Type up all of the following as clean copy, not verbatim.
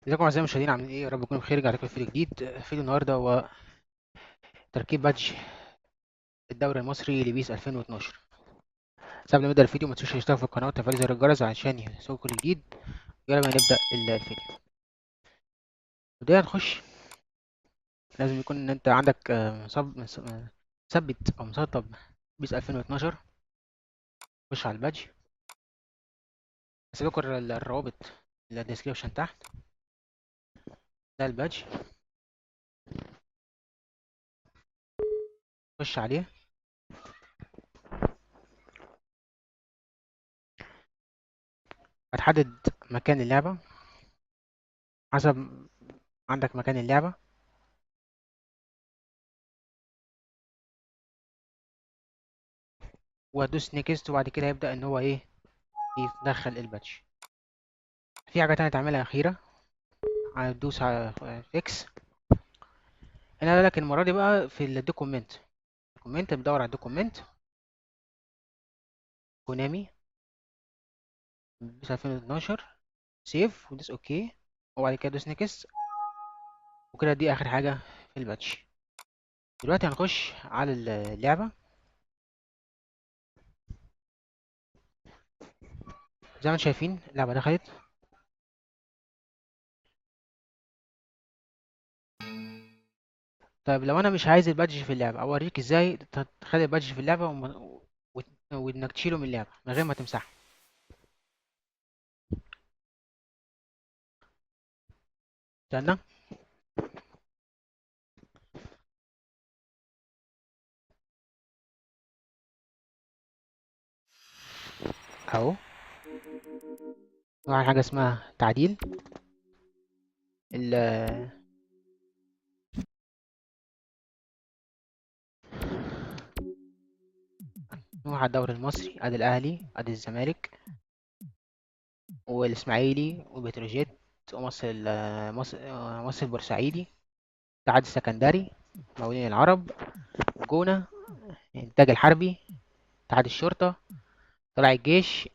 ازيكم اعزائي المشاهدين، عاملين ايه؟ يا رب تكونوا بخير. جعلكم فيديو جديد. فيديو النهارده هو تركيب بادج الدوري المصري لبيس 2012. بس قبل ما نبدا الفيديو ما تنسوش تشتركوا في القناه وتفعيل زر الجرس عشان يوصلكوا كل جديد. يلا بينا نبدا الفيديو. بداية نخش، لازم يكون ان انت عندك مثبت او مسطب بيس 2012. خش على البادج، هسيب لكم الروابط الديسكريبشن تحت. ده البادج، خش عليه. هتحدد مكان اللعبه حسب عندك مكان اللعبه، وهتدوس نيكست، وبعد كده هيبدا ان هو ايه، يدخل الباتش. في حاجة تانية تعملها أخيرة، هتدوس على فيكس. هنا قال لك المرة دي بقى في الدوكومنت، دوكومنت بتدور على الدوكومنت كونامي بس 2012. سيف ودوس اوكي، وبعد كده دوس نيكست، وكده دي آخر حاجة في الباتش. دلوقتي هنخش على اللعبة. زي ما انتم شايفين اللعبة دخلت. طيب لو أنا مش عايز البادج في اللعبة، أوريك ازاي تخلي البادج في اللعبة وإنك تشيله من اللعبة من غير ما تمسحه. استنى أهو، نروح على حاجة اسمها تعديل ال نروح على الدوري المصري، ادي الاهلي، ادي الزمالك والاسماعيلي وبتروجيت ومصر مصر البورسعيدي، الاتحاد السكندري، مقاولين العرب، جونة، الانتاج الحربي، اتحاد الشرطة، طلائع الجيش،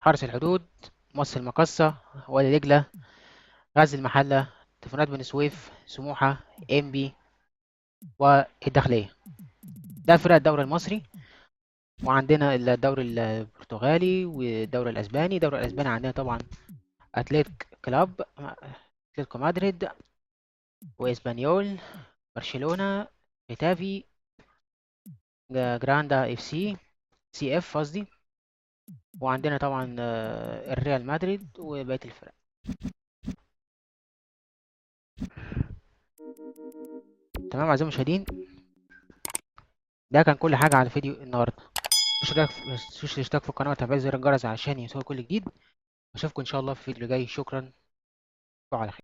حرس الحدود، مصر المقاصة، وادي دجلة، غزل المحلة، تليفونات بني سويف، سموحة، انبي، والداخلية. ده فرق الدوري المصري. وعندنا الدوري البرتغالي والدوري الاسباني. الدوري الاسباني عندنا طبعا اتلتيك كلاب، اتلتيكو مدريد، واسبانيول، برشلونة، ريتافي، جراندا اف سي، سي اف قصدي. وعندنا طبعا الريال مدريد وبقية الفرق. تمام اعزائي المشاهدين، ده كان كل حاجة على فيديو النهاردة. متنسوش الاشتراك في القناة وتفعيل زر الجرس عشان يوصلكوا كل جديد. اشوفكم ان شاء الله في الفيديو الجاي. شكرا وعلى خير.